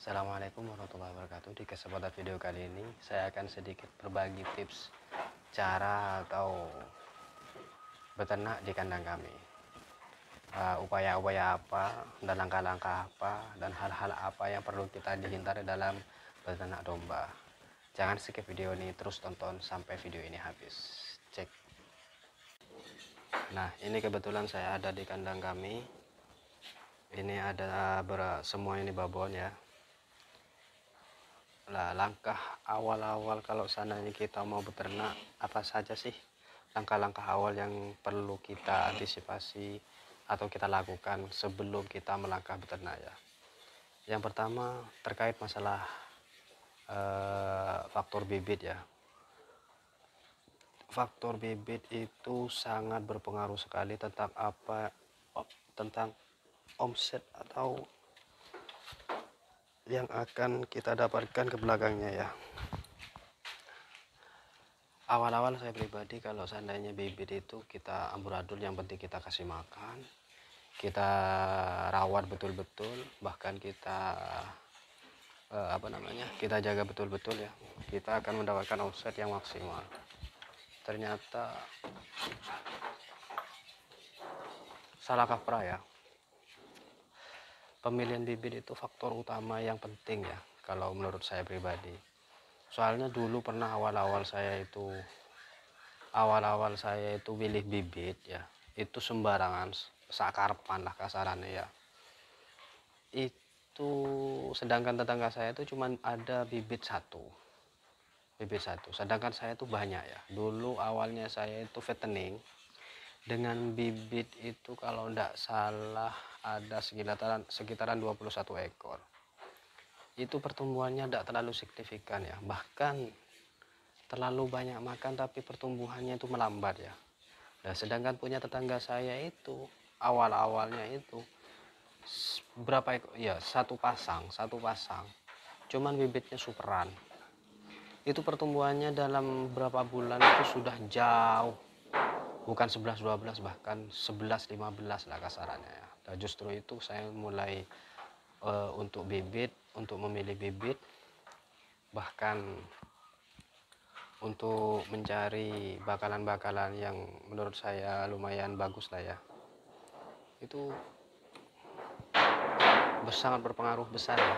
Assalamualaikum warahmatullahi wabarakatuh. Di kesempatan video kali ini saya akan sedikit berbagi tips cara atau beternak di kandang kami. Upaya-upaya apa dan langkah-langkah apa dan hal-hal apa yang perlu kita dihindari dalam beternak domba. Jangan skip video ini, terus tonton sampai video ini habis. Cek. Nah, ini kebetulan saya ada di kandang kami. Ini ada semua ini babon ya. Lah, langkah awal-awal kalau seandainya kita mau beternak, apa saja sih langkah-langkah awal yang perlu kita antisipasi atau kita lakukan sebelum kita melangkah beternak ya. Yang pertama terkait masalah faktor bibit ya. Faktor bibit itu sangat berpengaruh sekali tentang omset atau yang akan kita dapatkan ke belakangnya ya. Awal-awal saya pribadi kalau seandainya bibit itu kita amburadul, yang penting kita kasih makan, kita rawat betul-betul, bahkan kita kita jaga betul-betul ya, kita akan mendapatkan omset yang maksimal. Ternyata salah kaprah ya. Pemilihan bibit itu faktor utama yang penting ya kalau menurut saya pribadi. Soalnya dulu pernah awal-awal saya itu pilih bibit ya, itu sembarangan, sakarpan lah kasarannya ya. Itu sedangkan tetangga saya itu cuman ada bibit satu, sedangkan saya itu banyak ya. Dulu awalnya saya itu fattening dengan bibit itu kalau tidak salah ada sekitaran 21 ekor. Itu pertumbuhannya tidak terlalu signifikan ya, bahkan terlalu banyak makan tapi pertumbuhannya itu melambat ya. Nah, sedangkan punya tetangga saya itu awal-awalnya itu berapa ekor ya, satu pasang cuman bibitnya superan. Itu pertumbuhannya dalam berapa bulan itu sudah jauh, bukan 11-12, bahkan 11-15 lah kasarannya ya. Nah, justru itu saya mulai untuk memilih bibit, bahkan untuk mencari bakalan-bakalan yang menurut saya lumayan bagus lah ya. Itu sangat berpengaruh besar ya.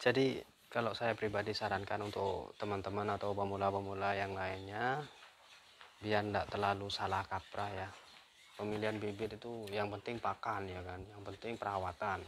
Jadi kalau saya pribadi sarankan untuk teman-teman atau pemula-pemula yang lainnya, biar tidak terlalu salah kaprah ya, pemilihan bibit itu yang penting pakan ya kan, yang penting perawatan.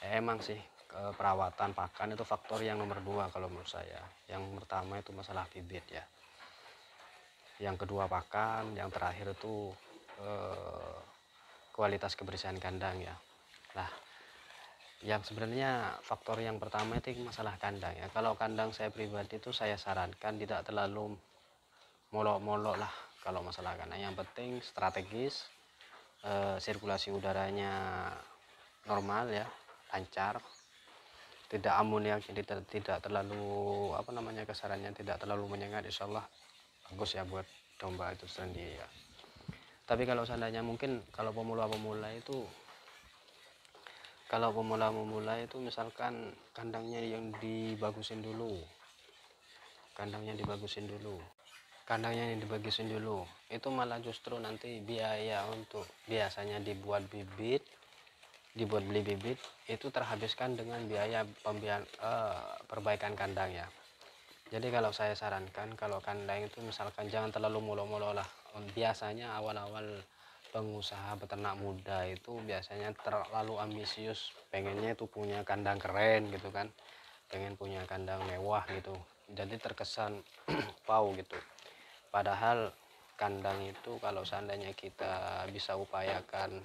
Emang sih perawatan pakan itu faktor yang nomor 2 kalau menurut saya. Yang pertama itu masalah bibit ya, yang kedua pakan, yang terakhir itu kualitas kebersihan kandang ya. Nah, yang sebenarnya faktor yang pertama itu masalah kandang ya. Kalau kandang saya pribadi itu saya sarankan tidak terlalu molok-molok lah kalau masalah kandang. Yang penting strategis, sirkulasi udaranya normal ya, lancar, tidak amonia, tidak terlalu kasarannya tidak terlalu menyengat, insya Allah bagus ya buat domba itu sendiri ya. Tapi kalau seandainya mungkin kalau pemula-pemula itu misalkan kandangnya dibagusin dulu, itu malah justru nanti biaya untuk biasanya dibuat beli bibit itu terhabiskan dengan biaya perbaikan kandang ya. Jadi kalau saya sarankan, kalau kandang itu misalkan jangan terlalu molo-molo lah. Biasanya awal-awal pengusaha peternak muda itu biasanya terlalu ambisius, pengennya itu punya kandang keren gitu kan, pengen punya kandang mewah gitu, jadi terkesan wow gitu. Padahal kandang itu kalau seandainya kita bisa upayakan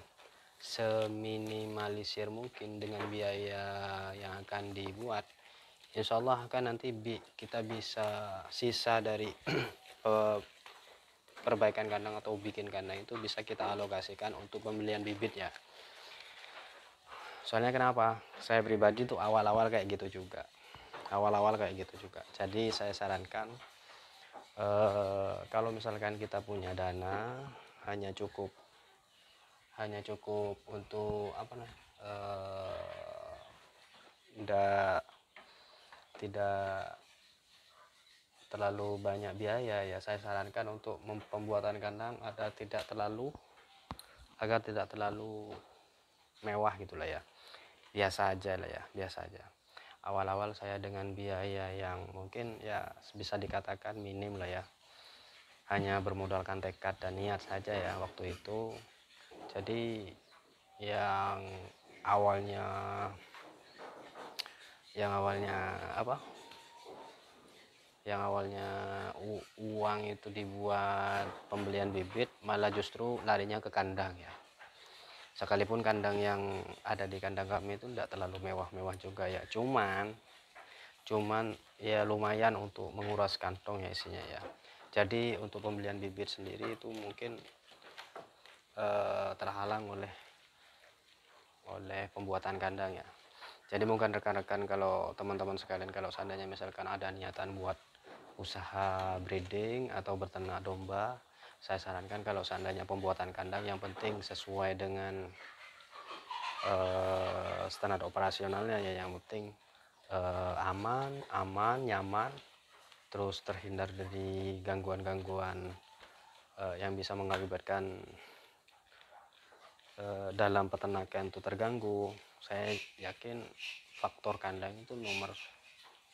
seminimalisir mungkin dengan biaya yang akan dibuat, insya Allah akan nanti kita bisa sisa dari perbaikan kandang atau bikin kandang itu bisa kita alokasikan untuk pembelian bibit ya. Soalnya kenapa? Saya pribadi tuh awal-awal kayak gitu juga. Jadi saya sarankan kalau misalkan kita punya dana hanya cukup hanya cukup untuk tidak terlalu banyak biaya ya, saya sarankan untuk pembuatan kandang agar tidak terlalu mewah gitulah ya, biasa aja lah ya, biasa aja. Awal-awal saya dengan biaya yang mungkin ya bisa dikatakan minim lah ya, hanya bermodalkan tekad dan niat saja ya waktu itu. Jadi yang awalnya uang itu dibuat pembelian bibit, malah justru larinya ke kandang ya. Sekalipun kandang yang ada di kandang kami itu tidak terlalu mewah-mewah juga ya, cuman ya lumayan untuk menguras kantong ya isinya ya. Jadi untuk pembelian bibit sendiri itu mungkin terhalang oleh pembuatan kandang ya. Jadi mungkin rekan-rekan, kalau teman-teman sekalian, kalau seandainya misalkan ada niatan buat usaha breeding atau berternak domba, saya sarankan kalau seandainya pembuatan kandang, yang penting sesuai dengan standar operasionalnya ya, yang penting aman, nyaman, terus terhindar dari gangguan-gangguan yang bisa mengakibatkan dalam peternakan itu terganggu. Saya yakin faktor kandang itu nomor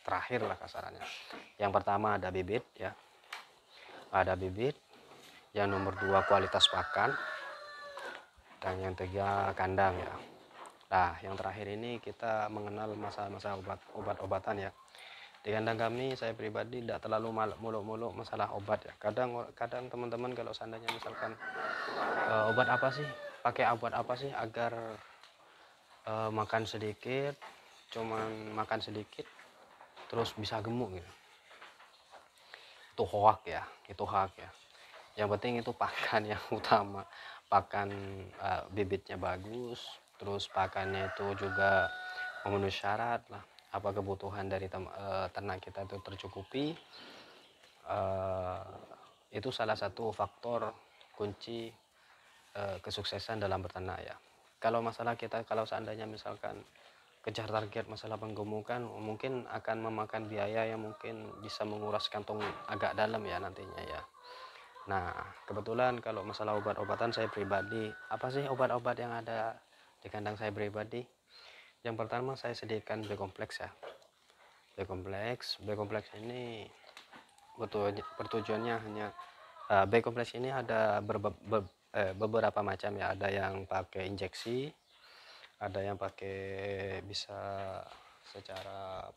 terakhir lah kasarannya. Yang pertama ada bibit ya, yang nomor 2 kualitas pakan, dan yang 3 kandang ya. Nah yang terakhir ini kita mengenal masa-masa obat-obatan ya. Di kandang kami, saya pribadi tidak terlalu muluk-muluk masalah obat ya. Kadang teman-teman kalau seandainya misalkan obat apa sih, pakai obat apa sih agar makan sedikit, cuman makan sedikit terus bisa gemuk gitu, itu hoak ya, yang penting itu pakan yang utama, pakan bibitnya bagus, terus pakannya itu juga memenuhi syarat lah, apa kebutuhan dari ternak kita itu tercukupi. Itu salah satu faktor kunci kesuksesan dalam berternak ya. Kalau masalah kita, kalau seandainya misalkan kejar target masalah penggemukan, mungkin akan memakan biaya yang mungkin bisa menguras kantong agak dalam ya nantinya ya. Nah kebetulan kalau masalah obat-obatan, saya pribadi, apa sih obat-obat yang ada di kandang saya pribadi? Yang pertama saya sediakan B-kompleks ya. B-kompleks ini bertujuannya hanya B-kompleks ini ada beberapa macam ya. Ada yang pakai injeksi, ada yang pakai bisa secara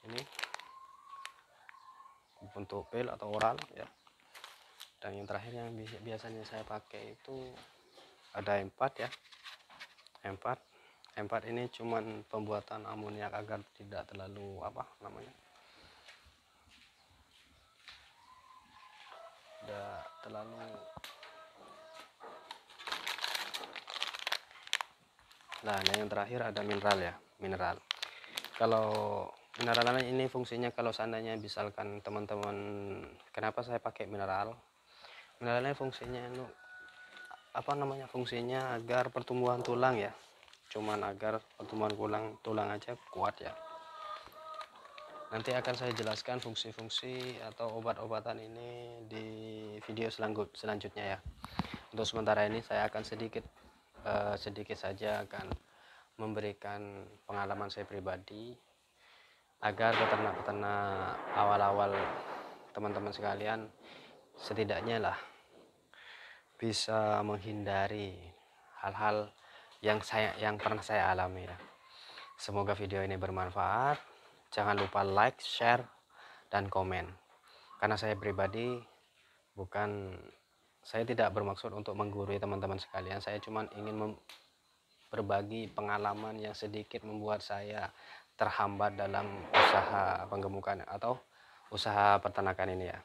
ini bentuk pil atau oral ya. Dan yang terakhir yang biasanya saya pakai itu ada M4 ya. M4 ini cuman pembuatan amoniak agar tidak terlalu nah yang terakhir ada mineral. Kalau mineral ini fungsinya, kalau seandainya misalkan teman-teman, kenapa saya pakai mineralnya fungsinya fungsinya agar pertumbuhan tulang ya, cuman agar pertumbuhan tulang aja kuat ya. Nanti akan saya jelaskan fungsi-fungsi atau obat-obatan ini di video selanjutnya ya. Untuk sementara ini saya akan sedikit saja akan memberikan pengalaman saya pribadi, agar peternak-peternak awal-awal teman-teman sekalian setidaknya lah bisa menghindari hal-hal yang pernah saya alami ya. Semoga video ini bermanfaat. Jangan lupa like, share, dan komen. Karena saya pribadi saya tidak bermaksud untuk menggurui teman-teman sekalian. Saya cuma ingin berbagi pengalaman yang sedikit membuat saya terhambat dalam usaha penggemukan atau usaha peternakan ini ya.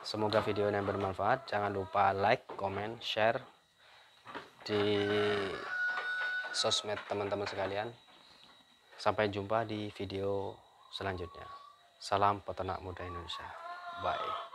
Semoga video ini bermanfaat. Jangan lupa like, comment, share di sosmed teman-teman sekalian. Sampai jumpa di video selanjutnya. Salam peternak muda Indonesia. Bye.